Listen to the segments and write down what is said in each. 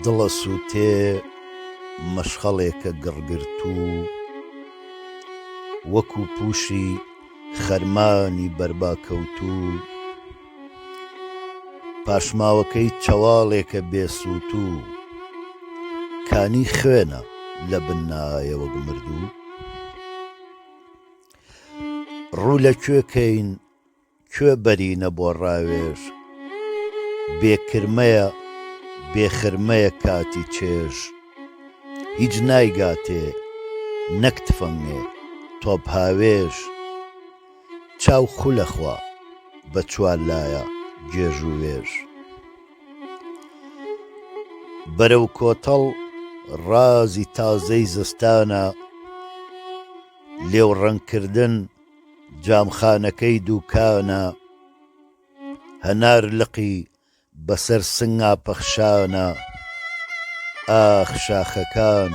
دڵە سووتێ مەشخەڵێکە گڕگرتوو، وەکو پووشی خەرمانی بەرباکەوتوو، پاشماوەکەی چەواڵێکە بێسووتوو، کانی خوێنە لە بنایە وەک مردوو. ڕوو لە کوێکەین کوێ بەرینە بۆ ڕاوێژ، بێکرمەیە بێخرمەیە کاتی چێژ، هیچ نایگاتێ نەک تفەنگێ تۆپ هاوێژ، چاو خولەخوا بە چوار لایە گێژ و وێژ. بەرەو کۆتەڵ ڕازی تازەی زستانە، لێو ڕەنگکردن جامخانەکەی دووکانە، هەنار لقی بەسەر سنگا پەخشانە، ئاخ شاخەکان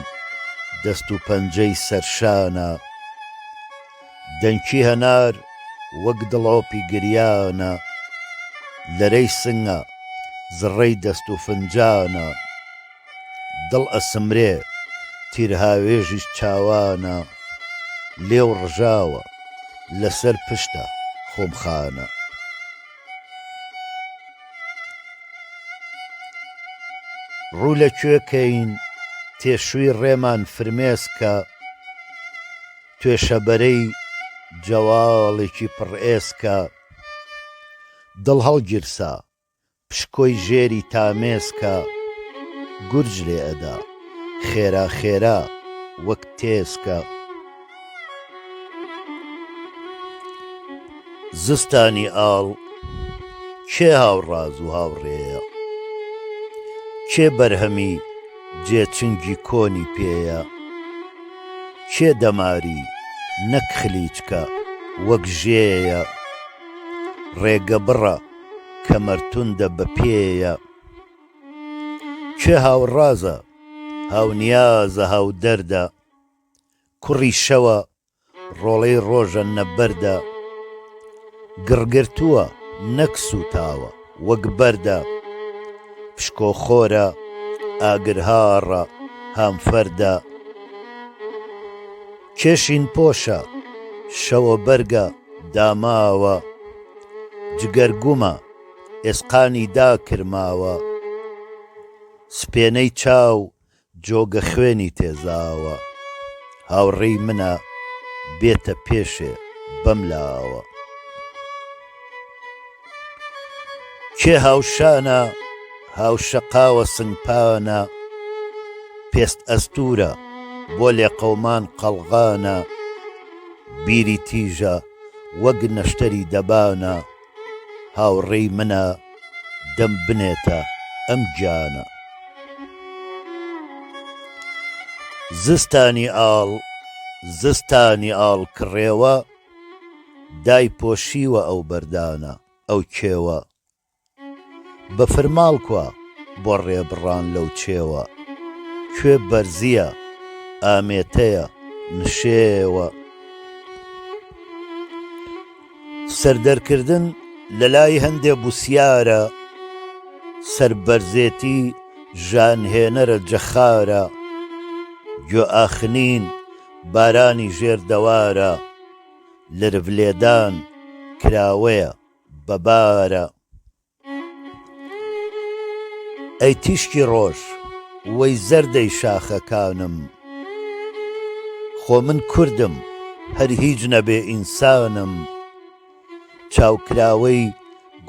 دەست و پەنجەی سەرشانە، دەنگی هەنار وەک دڵۆپی گریانە، لەرەی سنگە زڕەی دەست و فنجانە، دڵ ئەسمرێ تیرهاوێژیش چاوانە، لێو ڕژاوە لەسەر پشتە خۆمخانە. ڕوو لە کوێکەین تێشووی ڕێمان فرمێسکە، توێشەبەرەی جەواڵێکی پڕئێسکە، دڵ هەڵگیرسا پشکۆی ژێری تامێسکە، گورج لێ ئەدا خێرا خێرا وەک تێسکە. زستانی ئاڵ کێ هاوڕاز و هاوڕێیە، کێ بەرهەمی جێچنگی کۆنی پێیە، کێ دەماری نەک خلیچکە وەک ژێیە، ڕێگە بڕە کەمەرتوندە بە پێیە، کێ هاوڕازە هاونیازە هاودەردە، کوڕی شەوە ڕۆڵەی ڕۆژە نەبەردە، گڕگرتووە نەک سوتاوە وەک بەردە، پشکۆخۆرە ئاگرهاڕە هامفەردە، کێشین پۆشە شەوە بەرگە داماوە، جگەرگومە ئێسقانی داکرماوە، سپێنەی چاو جۆگە خوێنی تێزاوە، هاوڕێی منە بێتە پێشێ بەم لاوە. کێ هاوشانە هاوشەقاوە سنگپانە، پێست ئەستورە بۆ لێ قەومان قەڵغانە، بیری تیژە وەک نەشتەری دەبانە، هاوڕێی منە دەم بنێتە ئەم گیانە. زستانی ئاڵ کڕێوە، دای پۆشیوە ئەو بەردانە ئەو کێوە، بە فرماڵ کوە بۆ ڕێبڕان لەو چێوە، کوێ بەرزیە ئامێتەیە نشێوە. سەردەرکردن لە لای هەندێ بوسیارە، سەربەرزێتی ژانهێنەرە جەخارە، گوێ ئاخنین بارانی ژێردەوارە، لرڤلێدان کراوەیە بەبارە. ئەی تیشکی ڕۆژ وەی زەردەی شاخەکانم، خۆ من کوردم هەر هیچ نەبێ ئینسانم، چاوکراوەی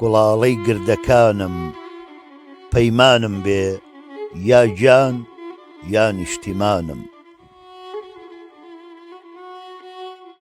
گوڵاڵەی گردەکانم، پەیمانم بێ یا گیان یا نیشتیمانم.